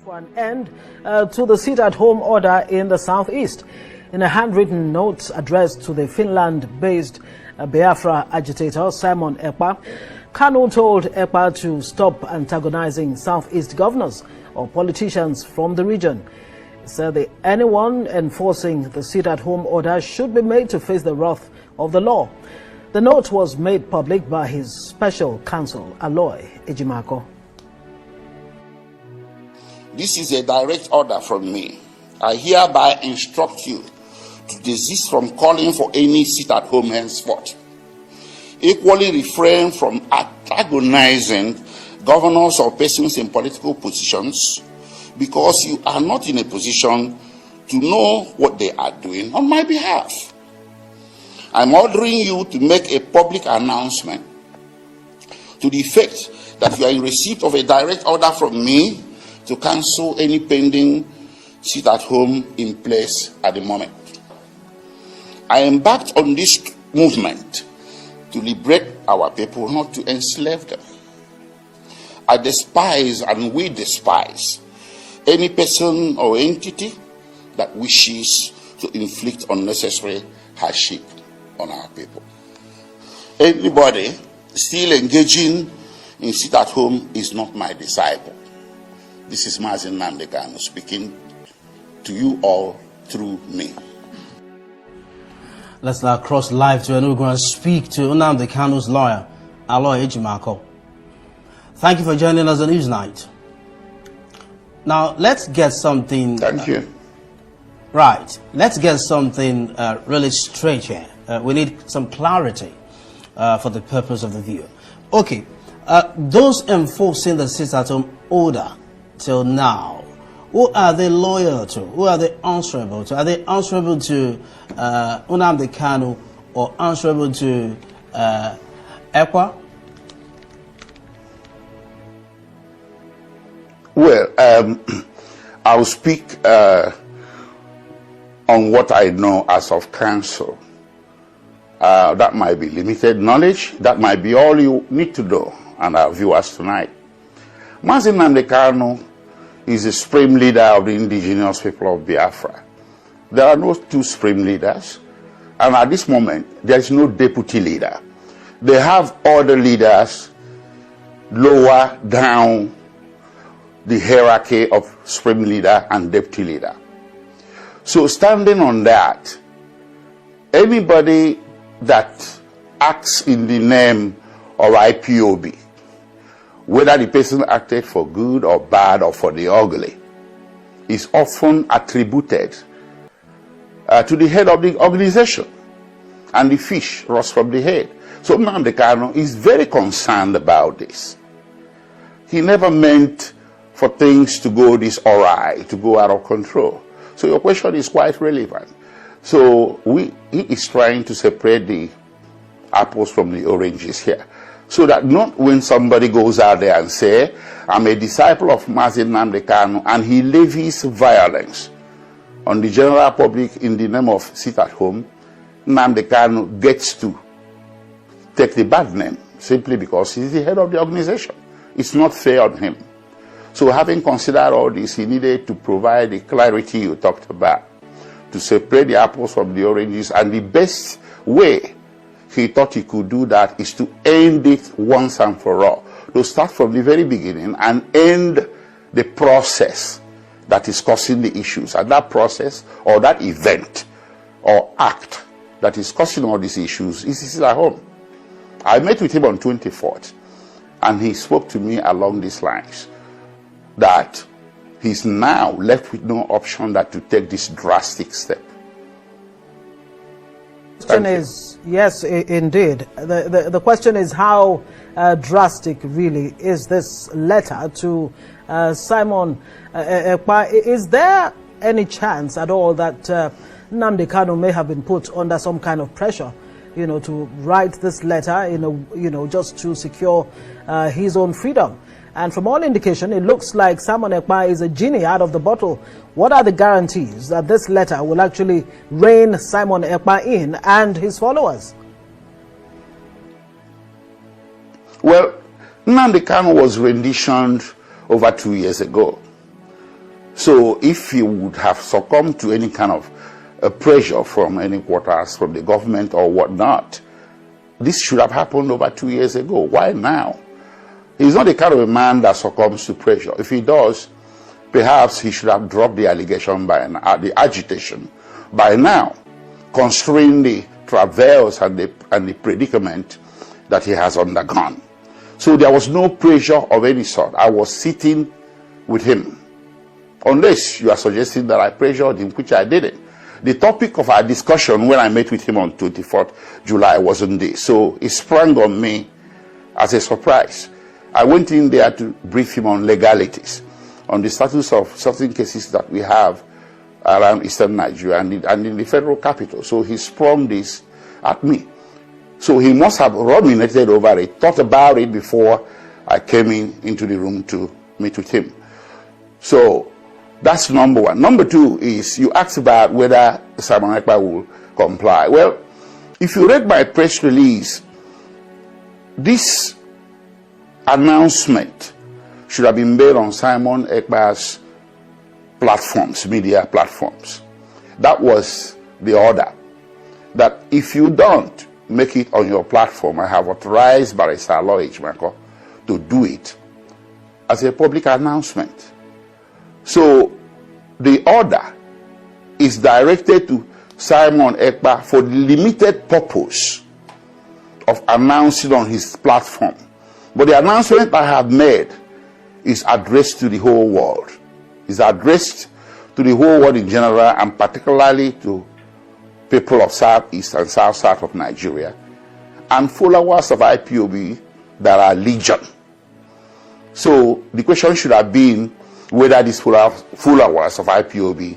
For an end to the sit-at-home order in the southeast. In a handwritten note addressed to the Finland-based Biafra agitator Simon Ekpa, Kanu told Ekpa to stop antagonizing southeast governors or politicians from the region. He said that anyone enforcing the sit-at-home order should be made to face the wrath of the law. The note was made public by his special counsel, Aloy. This is a direct order from me. I hereby instruct you to desist from calling for any sit-at-home henceforth. Equally refrain from antagonizing governors or persons in political positions because you are not in a position to know what they are doing on my behalf. I'm ordering you to make a public announcement to the effect that you are in receipt of a direct order from me to cancel any pending sit-at-home in place at the moment. I embarked on this movement to liberate our people, not to enslave them. I despise and we despise any person or entity that wishes to inflict unnecessary hardship on our people. Anybody still engaging in sit-at-home is not my disciple. This is NNAMDI KANU speaking to you all through me. Let's now cross live to and we're going to speak to NNAMDI KANU's lawyer, Aloy. Thank you for joining us on Newsnight. Now, let's get something... Thank you. Right. Let's get something really straight here. We need some clarity for the purpose of the viewer. Okay. Those enforcing the sit-at-home order till now, who are they loyal to? Who are they answerable to? Are they answerable to NNAMDI KANU or answerable to Ekpa? Well, I'll speak on what I know as of counsel. That might be limited knowledge. That might be all you need to know, and our viewers tonight. NNAMDI KANU is the supreme leader of the indigenous people of Biafra. There are no two supreme leaders, and at this moment, there is no deputy leader. They have other leaders lower down the hierarchy of supreme leader and deputy leader. So standing on that, anybody that acts in the name of IPOB, whether the person acted for good or bad or for the ugly, is often attributed to the head of the organization, and the fish rots from the head. So NNAMDI KANU is very concerned about this. He never meant for things to go this awry, to go out of control. So your question is quite relevant. So he is trying to separate the apples from the oranges here. So that not when somebody goes out there and say, I'm a disciple of NNAMDI KANU, and he levies violence on the general public in the name of sit-at-home, NNAMDI KANU gets to take the bad name simply because he's the head of the organization. It's not fair on him. So having considered all this, he needed to provide the clarity you talked about, to separate the apples from the oranges, and the best way he thought he could do that is to end it once and for all, to start from the very beginning and end the process that is causing the issues. And that process or that event or act that is causing all these issues is at home. I met with him on 24th, and he spoke to me along these lines, that he's now left with no option than to take this drastic step. The question is, yes, indeed. The question is how drastic really is this letter to Simon Ekpa? Is there any chance at all that NNAMDI KANU may have been put under some kind of pressure, to write this letter, just to secure his own freedom? And from all indication, it looks like Simon Ekpa is a genie out of the bottle. What are the guarantees that this letter will actually rein Simon Ekpa in and his followers? Well, NNAMDI KANU was renditioned over 2 years ago. So if he would have succumbed to any kind of pressure from any quarters, from the government or whatnot, this should have happened over 2 years ago. Why now? He's not the kind of a man that succumbs to pressure. If he does, perhaps he should have dropped the allegation by the agitation by now, considering the travails and the predicament that he has undergone. So there was no pressure of any sort. I was sitting with him. Unless you are suggesting that I pressured him, which I didn't. The topic of our discussion when I met with him on 24th July wasn't this. So it sprang on me as a surprise. I went in there to brief him on legalities, on the status of certain cases that we have around Eastern Nigeria and in the federal capital. So he sprung this at me. So he must have ruminated over it, thought about it before I came into the room to meet with him. So that's number one. Number two is you asked about whether Simon Ekpa will comply. Well, if you read my press release, this announcement should have been made on Simon Ekpa's platforms, media platforms. That was the order. That if you don't make it on your platform, I have authorized Barrister Aloy to do it as a public announcement. So the order is directed to Simon Ekpa for the limited purpose of announcing on his platform. But the announcement I have made is addressed to the whole world. It's addressed to the whole world in general, and particularly to people of Southeast and South of Nigeria and followers of IPOB that are legion. So the question should have been whether these followers of IPOB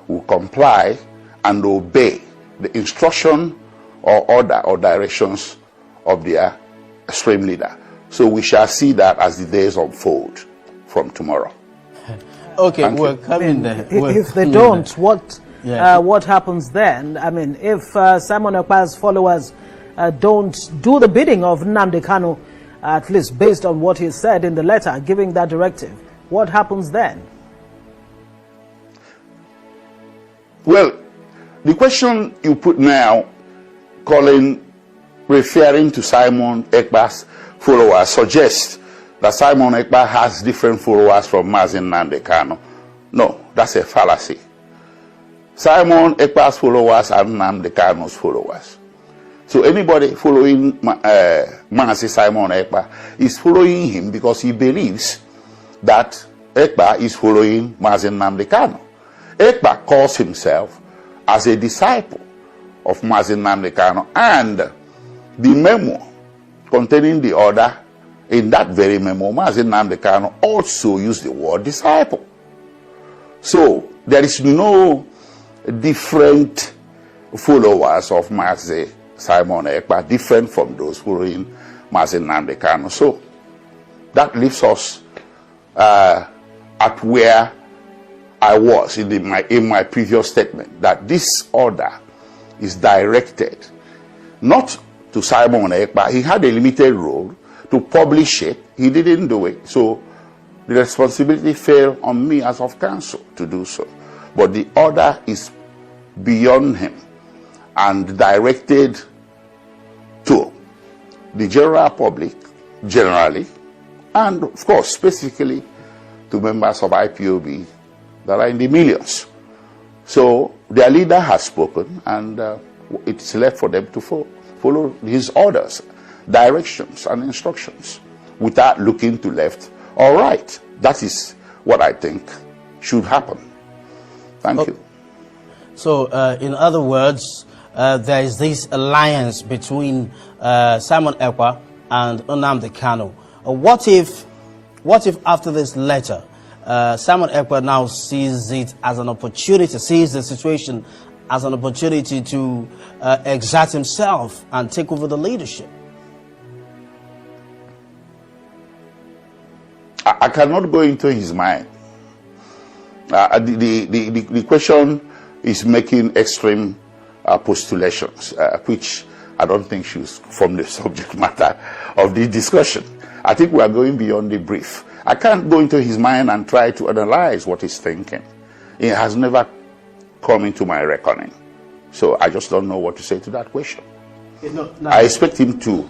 will comply and obey the instruction or order or directions of their extreme leader. So we shall see that as the days unfold from tomorrow. Okay, we're coming there. If they don't, what happens then? I mean, if Simon Ekpa's followers don't do the bidding of NNAMDI KANU, at least based on what he said in the letter giving that directive, what happens then? Well, the question you put now, referring to Simon Ekpa's followers, suggests that Simon Ekpa has different followers from NNAMDI KANU. No, that's a fallacy. Simon Ekpa's followers are NNAMDI KANU's followers. So anybody following Simon Ekpa is following him because he believes that Ekpa is following NNAMDI KANU. Ekpa calls himself as a disciple of NNAMDI KANU, and the memo containing the order, in that very memo, NNAMDI KANU also used the word disciple. So there is no different followers of Simon Ekpa, different from those following NNAMDI KANU. So that leaves us at where I was in my previous statement, that this order is directed not to Simon Ekpa. He had a limited role to publish it. He didn't do it. So the responsibility fell on me as of counsel to do so. But the order is beyond him and directed to the general public generally, and of course specifically to members of IPOB that are in the millions. So their leader has spoken, and it's left for them to follow his orders, directions and instructions without looking to left or right. That is what I think should happen. Thank you. So in other words, there is this alliance between Simon Ekpa and NNAMDI KANU. What if after this letter, Simon Ekpa now sees it as an opportunity, sees the situation as an opportunity to exert himself and take over the leadership? I cannot go into his mind. The question is making extreme postulations, which I don't think should form the subject matter of the discussion. I think we are going beyond the brief. I can't go into his mind and try to analyze what he's thinking. It has never come into my reckoning. So I just don't know what to say to that question. I expect him to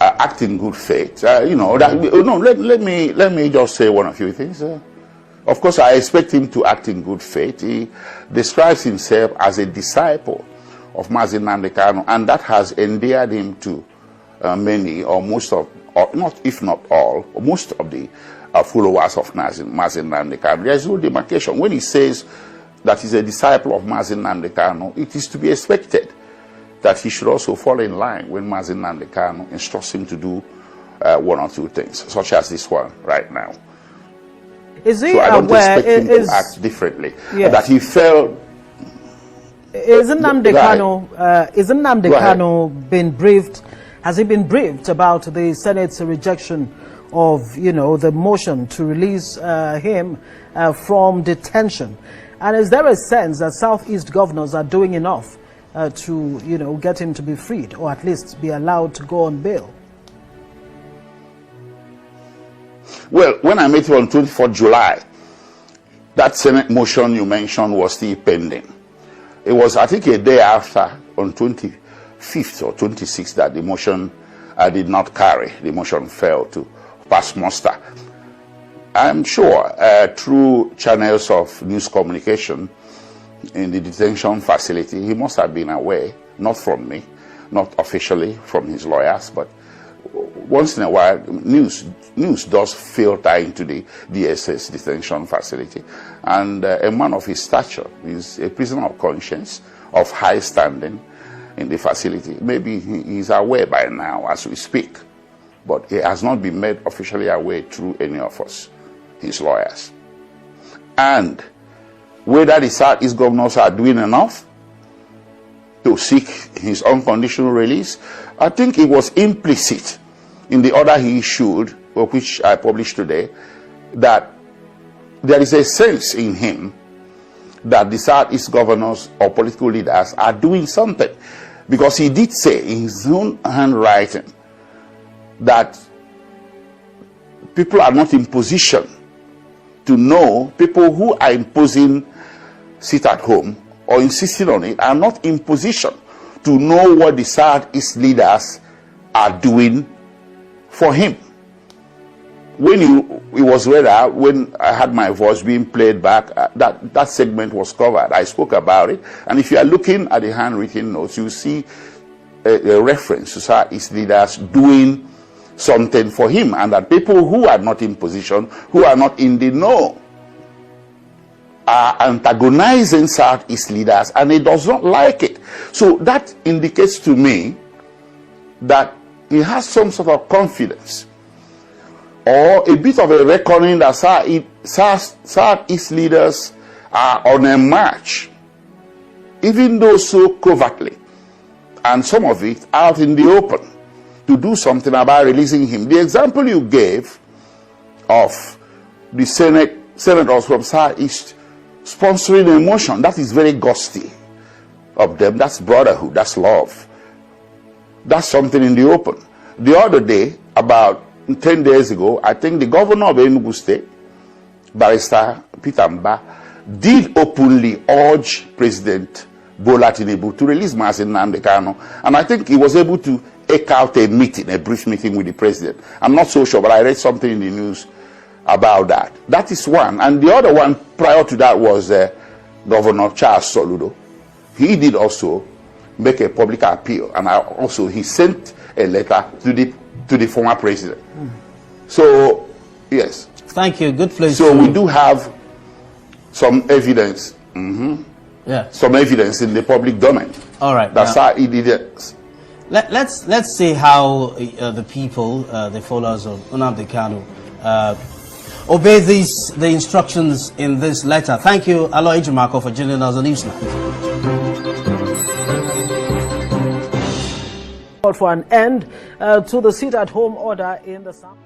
act in good faith. Let me just say one or few things. Of course, I expect him to act in good faith. He describes himself as a disciple of NNAMDI KANU, and that has endeared him to many, or most of, or not, if not all, most of the followers of NNAMDI KANU. There is no demarcation. When he says that he's a disciple of NNAMDI KANU, it is to be expected that he should also fall in line when NNAMDI KANU instructs him to do one or two things, such as this one right now. Is he so I don't aware? Expect him to act differently. Yes. That he felt. Isn't NNAMDI KANU been briefed? Has he been briefed about the Senate's rejection of, the motion to release him from detention? And is there a sense that Southeast governors are doing enough to, get him to be freed, or at least be allowed to go on bail? Well, when I met him on 24th July, that Senate motion you mentioned was still pending. It was, I think, a day after, on 25th or 26th, that the motion did not carry. The motion failed to pass muster. I'm sure through channels of news communication in the detention facility, he must have been aware, not from me, not officially from his lawyers, but once in a while, news does filter into the DSS detention facility. And a man of his stature is a prisoner of conscience, of high standing in the facility. Maybe he is aware by now as we speak, but he has not been made officially aware through any of us, his lawyers. And whether the Southeast governors are doing enough to seek his unconditional release, I think it was implicit in the order he issued, which I published today, that there is a sense in him that the Southeast governors or political leaders are doing something. Because he did say in his own handwriting that people are not in position to know, people who are imposing sit at home or insisting on it are not in position to know what the Southeast leaders are doing for him. When it was read out, when I had my voice being played back, that segment was covered. I spoke about it. And if you are looking at the handwritten notes, you see a reference to Southeast leaders doing something for him, and that people who are not in position, who are not in the know, are antagonizing Southeast leaders, and he does not like it. So that indicates to me that he has some sort of confidence or a bit of a reckoning that Southeast leaders are on a march, even though so covertly, and some of it out in the open, to do something about releasing him. The example you gave of the senators from Southeast sponsoring a motion, that is very ghosty of them. That's brotherhood, that's love. That's something in the open. The other day, about 10 days ago, I think the governor of Enugu State, Barrister Peter Mba, did openly urge President Bola Tinubu to release NNAMDI KANU, and I think he was able to eke out a meeting, a brief meeting with the president. I'm not so sure, but I read something in the news about that. That is one. And the other one prior to that was Governor Charles Soludo. He did also make a public appeal, and he sent a letter to the former president. So, yes. Thank you. Good place. So we do have some evidence. Yeah. Some evidence in the public domain. All right. That's how he did it. Let's see how the people, the followers of NNAMDI KANU, obey the instructions in this letter. Thank you, Aloy Ejimako, for joining us on Newsnight. For an end to the sit-at-home order in the South.